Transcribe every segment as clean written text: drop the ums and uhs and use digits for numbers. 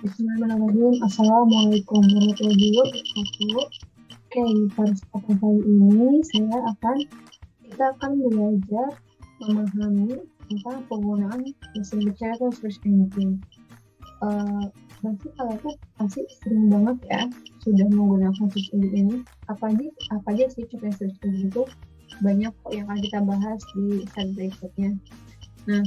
Bismillahirrahmanirrahim. Assalamualaikum warahmatullahi wabarakatuh. Oke, pada kesempatan kali ini kita akan belajar memahami tentang penggunaan mesin bicara atau search engine. Berarti kalian tuh pasti sering banget ya sudah menggunakan search engine ini. Apa aja sih contoh search engine itu? Banyak kok yang akan kita bahas di slide berikutnya. Nah,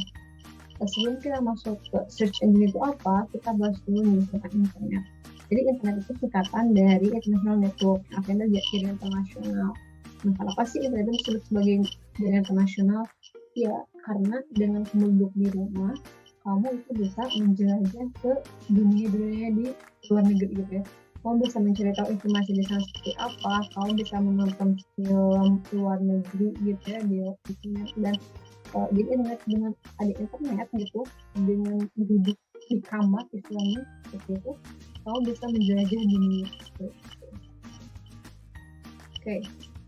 sebelum kita masuk ke search engine itu apa, kita bahas dulu nih tentang internet. Jadi internet itu singkatan dari international network, artinya jaringan internasional. Nah, kenapa sih internet itu disebut sebagai jaringan internasional? Ya, karena dengan penduduk di rumah, kamu itu bisa menjelajah ke dunia-dunia di luar negeri gitu ya. Kamu bisa mencari tahu informasi di sana seperti apa, kamu bisa menonton film luar negeri gitu ya di internet. Dan jadi dengan ada internet gitu, dengan duduk di kamar istilahnya seperti itu, kamu bisa menjelajah dunia seperti itu. Oke,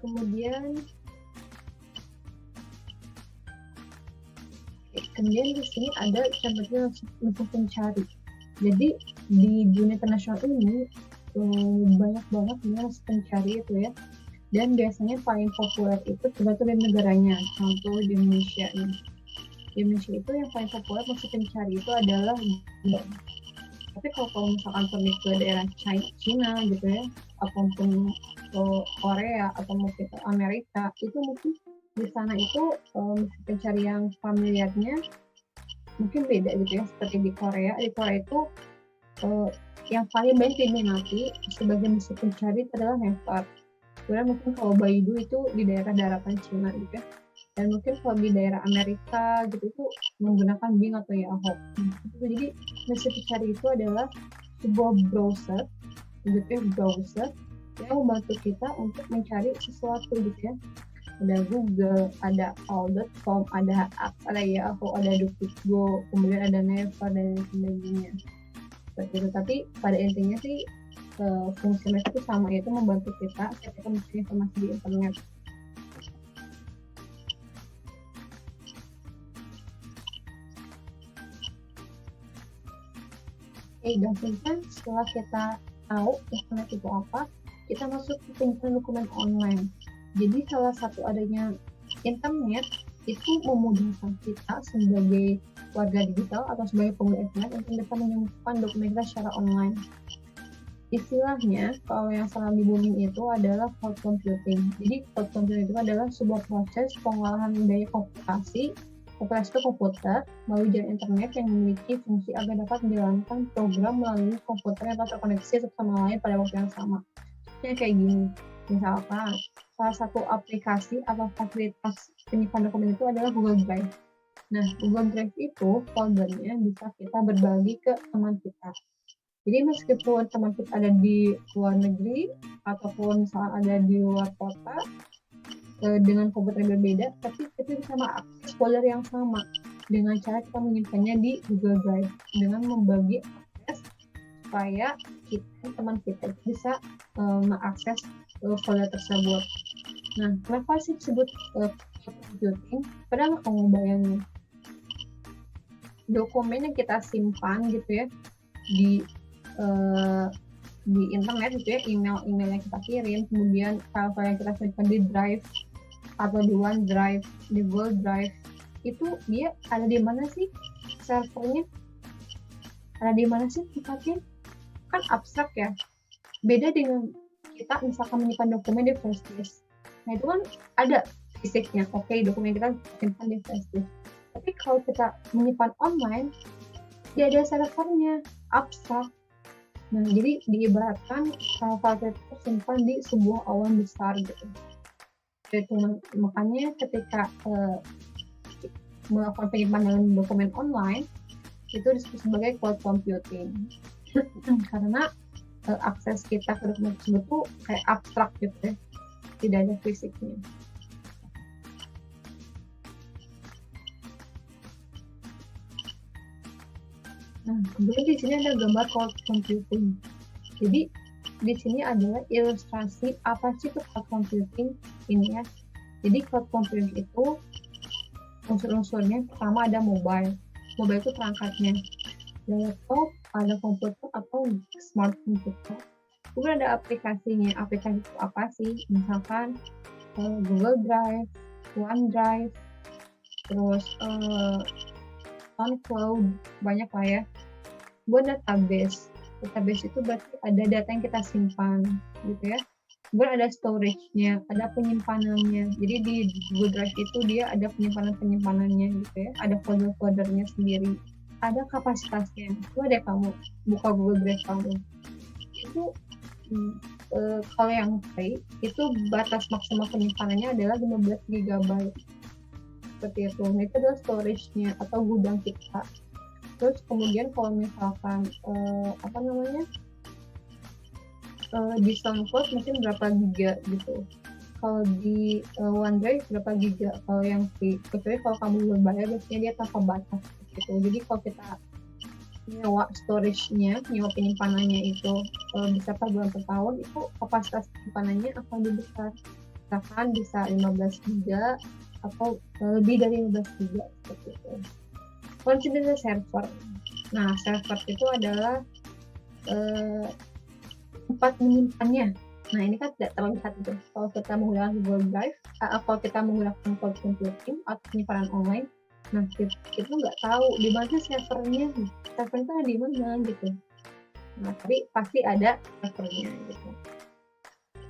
kemudian di sini ada contohnya mesin pencari. Jadi di dunia internasional ini banyak banget mesin pencari itu ya. Dan biasanya paling populer itu tergantung dari negaranya. Contoh di Indonesia ini. Di Indonesia itu yang paling populer mesin pencari itu adalah Google. Tapi kalau misalkan pergi ke daerah China gitu ya, ataupun ke Korea atau mungkin ke Amerika, itu mungkin di sana itu mesin pencari yang familiarnya mungkin beda gitu ya. Seperti di Korea itu yang paling banyak diminati sebagai mesin pencari adalah Naver. Kemudian mungkin kalau Baidu itu di daerah daratan Cina gitu ya. Dan mungkin kalau di daerah Amerika gitu itu menggunakan Bing atau Yahoo. Jadi mesin pencari itu adalah sebuah browser gitu ya, browser yang membantu kita untuk mencari sesuatu gitu ya. Ada Google, ada all.com, ada Yahoo, ada DuckDuckGo, kemudian ada Naver dan sebagainya. Seperti itu. Tapi pada intinya sih fungsi mereka itu sama, yaitu membantu kita ketika mencari informasi di internet. Dan setelah kita tahu internet itu apa, kita masuk ke pencarian dokumen online. Jadi salah satu adanya internet itu memudahkan kita sebagai warga digital atau sebagai pengguna internet untuk bisa menyimpan dokumen kita secara online. Istilahnya, kalau yang selalu di booming itu adalah cloud computing. Jadi cloud computing itu adalah sebuah proses pengolahan daya komputasi itu komputer melalui jaringan internet yang memiliki fungsi agar dapat menjalankan program melalui komputer yang terkoneksi satu sama lain pada waktu yang sama. Contohnya kayak gini, misalkan salah satu aplikasi atau fasilitas penyimpanan dokumen itu adalah Google Drive. Nah, Google Drive itu foldernya bisa kita berbagi ke teman kita. Jadi meskipun teman kita ada di luar negeri ataupun misalnya ada di luar kota dengan komputer yang berbeda, tapi kita bisa mengakses folder yang sama dengan cara kita menyimpannya di Google Drive dengan membagi akses supaya teman kita bisa mengakses folder tersebut. Nah, kenapa sih disebut computing? Padahal kamu bayangin dokumen yang kita simpan gitu ya di internet gitu ya, email yang kita kirim, kemudian file-file yang kita simpan di Drive atau di OneDrive, di Google Drive, itu dia ada di mana sih servernya? Ada di mana sih tempatnya? Kan abstrak ya. Beda dengan kita misalkan menyimpan dokumen di flash disk. Nah itu kan ada fisiknya. Oke, dokumen kita simpan di flash disk. Tapi kalau kita menyimpan online, dia ada servernya, abstrak. Nah, jadi diibaratkan file-file itu tersimpan di sebuah awan besar gitu. Itu makanya ketika melakukan penyimpanan dokumen online itu disebut sebagai cloud computing. Karena akses kita ke dokumen tersebut tuh kayak abstrak gitu ya, tidak ada fisiknya. Nah, kemudian di sini ada gambar cloud computing. Jadi di sini adalah ilustrasi apa sih itu cloud computing ini ya. Jadi cloud computing itu unsur-unsurnya pertama ada mobile. Mobile itu perangkatnya. Laptop, ada komputer atau smart komputer. Kemudian ada aplikasinya. Aplikasi itu apa sih? Misalkan Google Drive, OneDrive, terus SoundCloud, banyak lah ya. Buat database. Database itu berarti ada data yang kita simpan, gitu ya. Kemudian ada storage-nya, ada penyimpanannya. Jadi di Google Drive itu dia ada penyimpanan-penyimpanannya gitu ya. Ada folder-foldernya sendiri. Ada kapasitasnya. Coba deh kamu buka Google Drive kamu. Itu kalau yang free itu batas maksimal penyimpanannya adalah 15 GB. Seperti itu. Nah, itu adalah storage-nya atau gudang kita. Terus kemudian kalau misalkan di SoundCloud mungkin berapa giga gitu. Kalau di OneDrive berapa giga kalau yang free. Kecuali kalau kamu berbayar biasanya dia tanpa batas gitu. Jadi kalau kita nyewa storage-nya, nyewa penyimpanannya itu bisa per bulan per tahun, itu kapasitas penyimpanannya akan lebih besar. Misalkan bisa 15 giga atau lebih dari 15 giga seperti itu. Consider server. Nah, server itu adalah tempat menyimpannya. Nah, ini kan tidak terlihat gitu. Kalau kita menggunakan Google Drive, kalau kita menggunakan cloud computing atau penyimpanan online, nah kita nggak tahu di mana servernya ada di mana gitu. Nah, tapi pasti ada servernya gitu.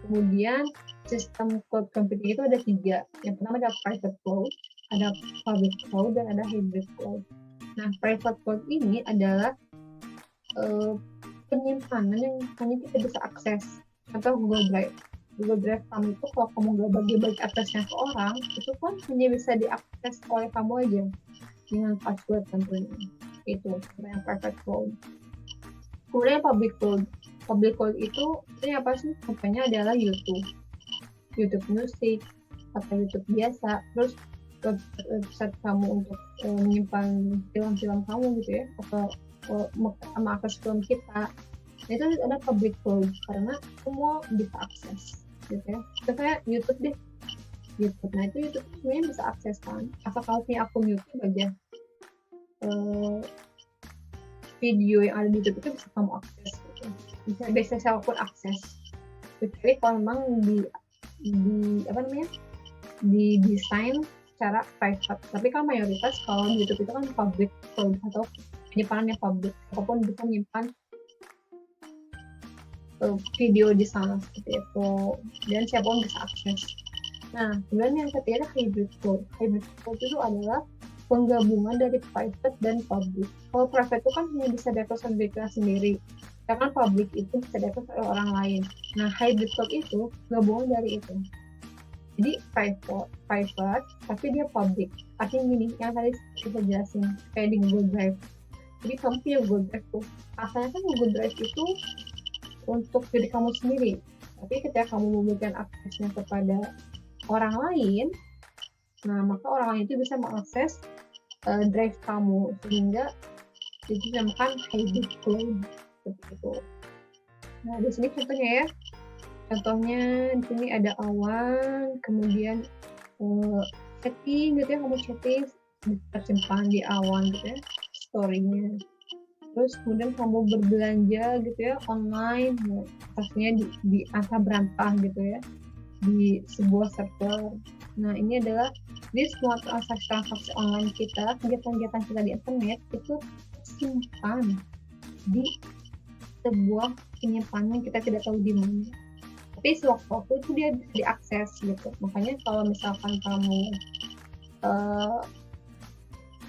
Kemudian sistem cloud computing itu ada 3. Yang pertama ada private cloud, ada public cloud, dan ada hybrid cloud. Nah, private cloud ini adalah penyimpanan yang hanya kita bisa akses. Contoh Google Drive. Google Drive kamu itu kalau kamu nggak bagi-bagi aksesnya ke orang, itu kan hanya bisa diakses oleh kamu aja dengan password tentunya. Itu yang private cloud. Kemudian public cloud. Public cloud itu ini apa sih? Contohnya adalah YouTube Music atau YouTube biasa. Terus website kamu untuk menyimpan film-film kamu gitu ya, atau sama akses film kita. Nah, itu ada public cloud karena semua bisa akses gitu ya. Contohnya YouTube deh. YouTube. Nah, itu YouTube semuanya bisa akses kan. Asal kamu punya akun YouTube aja. Video yang ada di YouTube itu bisa kamu akses gitu. Bisa siapapun akses. Kecuali kalau memang didesain secara private. Tapi kan mayoritas kalau di YouTube itu kan public cloud atau penyimpanan yang public. Apapun bisa menyimpan video di sana seperti itu, dan siapapun bisa akses. Nah, kemudian yang ketiga hybrid cloud. Hybrid cloud itu adalah penggabungan dari private dan public. Kalau private itu kan hanya bisa diakses oleh kita sendiri, sedangkan public itu bisa diakses oleh orang lain. Nah, hybrid cloud itu gabungan dari itu. Jadi private, tapi dia public. Artinya gini, yang tadi kita jelasin kayak di Google Drive. Jadi kamu punya Google Drive tuh. Asalnya kan Google Drive itu untuk diri kamu sendiri, tapi ketika kamu memberikan aksesnya kepada orang lain, nah maka orang lain itu bisa mengakses drive kamu, sehingga itu dinamakan hybrid cloud seperti itu. Nah, di sini contohnya di sini ada awan, kemudian chatting gitu ya, kamu chatting tersimpan di awan gitu ya, story-nya. Terus kemudian kamu berbelanja gitu ya online, pastinya di angka berantah gitu ya, di sebuah server. Nah, ini adalah di semua transaksi online kita, kegiatan-kegiatan kita di internet itu simpan di sebuah penyimpanan kita tidak tahu di mana. Tapi sewaktu-waktu itu dia bisa diakses gitu. Makanya kalau misalkan kamu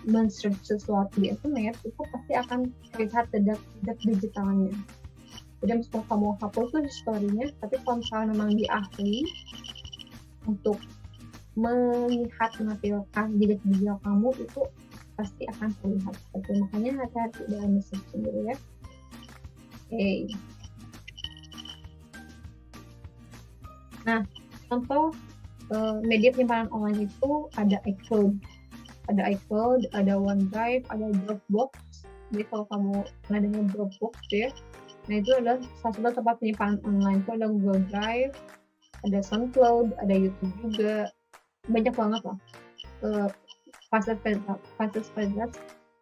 men-search sesuatu di internet, itu pasti akan terlihat jejak digitalnya. Jadi meskipun kamu hapus tuh story-nya, tapi kalau misalnya memang diahli untuk melihat menampilkan jejak digital kamu, itu pasti akan terlihat. Makanya hati-hati dalam message dulu ya. Oke. Nah, contoh media penyimpanan online itu ada iCloud, ada OneDrive, ada Dropbox. Jadi kalau kamu pernah dengar Dropbox ya, nah itu adalah salah satu tempat penyimpanan online. Itu ada Google Drive, ada SoundCloud, ada YouTube juga, banyak banget lah fasilitas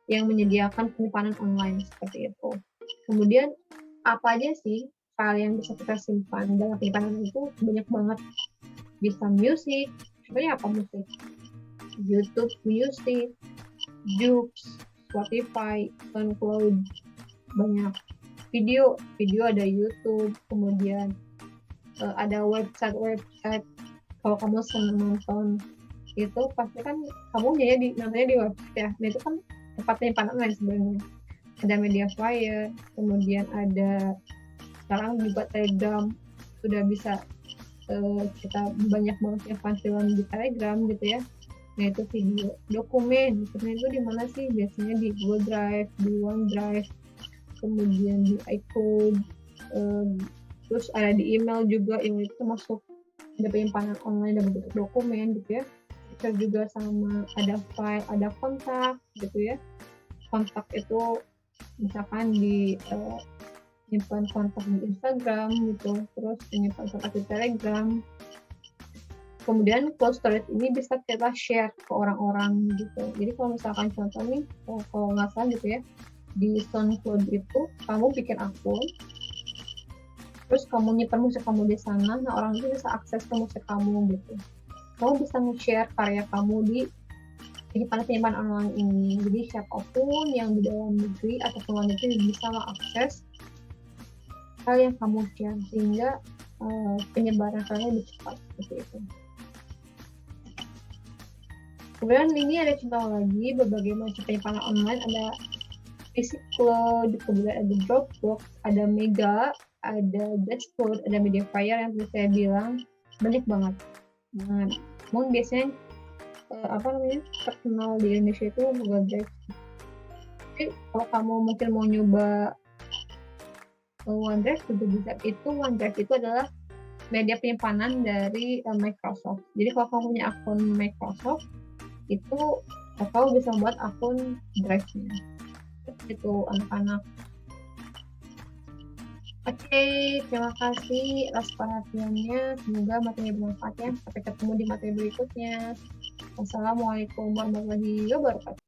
yang menyediakan penyimpanan online seperti itu. Kemudian apa aja sih file yang bisa kita simpan dalam penyimpanan itu banyak banget. Bisa musik, contohnya apa musik? YouTube Music, Joox, Spotify, SoundCloud, banyak. Video ada YouTube, kemudian ada website. Kalau kamu senang nonton itu pasti kan kamu nontonnya di website ya. Nah itu kan tempat penyimpanan lain sebenarnya. Ada Mediafire, kemudian ada sekarang juga Telegram, sudah bisa kita banyak banget simpan film di Telegram gitu ya. Nah itu video. Dokumen itu di mana sih? Biasanya di Google Drive, di OneDrive, kemudian di iCloud, terus ada di email juga. Email itu masuk ada penyimpanan online dalam bentuk dokumen gitu ya. Bisa juga sama ada file, ada kontak gitu ya. Kontak itu misalkan di simpan kontak di Instagram gitu, terus menyimpan kontak di Telegram. Kemudian cloud storage ini bisa kita share ke orang-orang gitu. Jadi kalau misalkan contoh nih, kalau nggak salah gitu ya, di SoundCloud itu kamu bikin akun, terus kamu nyimpan musik kamu di sana, nah orang itu bisa akses ke musik kamu gitu. Kamu bisa nge-share karya kamu di penyimpanan online ini. Jadi siapapun yang di dalam negeri atau luar negeri bisa mengakses hal yang kamu share, sehingga penyebaran filenya lebih cepat seperti itu. Kemudian ini ada contoh lagi berbagai macam penyimpanan online, ada Physical, kemudian ada Dropbox, ada Mega, ada Dashboard, ada Mediafire yang tadi saya bilang, banyak banget. Nah, namun biasanya terkenal di Indonesia itu Google Drive. Tapi kalau kamu mungkin mau nyoba OneDrive juga bisa. OneDrive itu adalah media penyimpanan dari Microsoft. Jadi kalau kamu punya akun Microsoft, itu kamu bisa buat akun Drive-nya. Itu anak-anak. Oke, terima kasih atas perhatiannya. Semoga materinya bermanfaat ya. Sampai ketemu di materi berikutnya. Wassalamualaikum warahmatullahi wabarakatuh.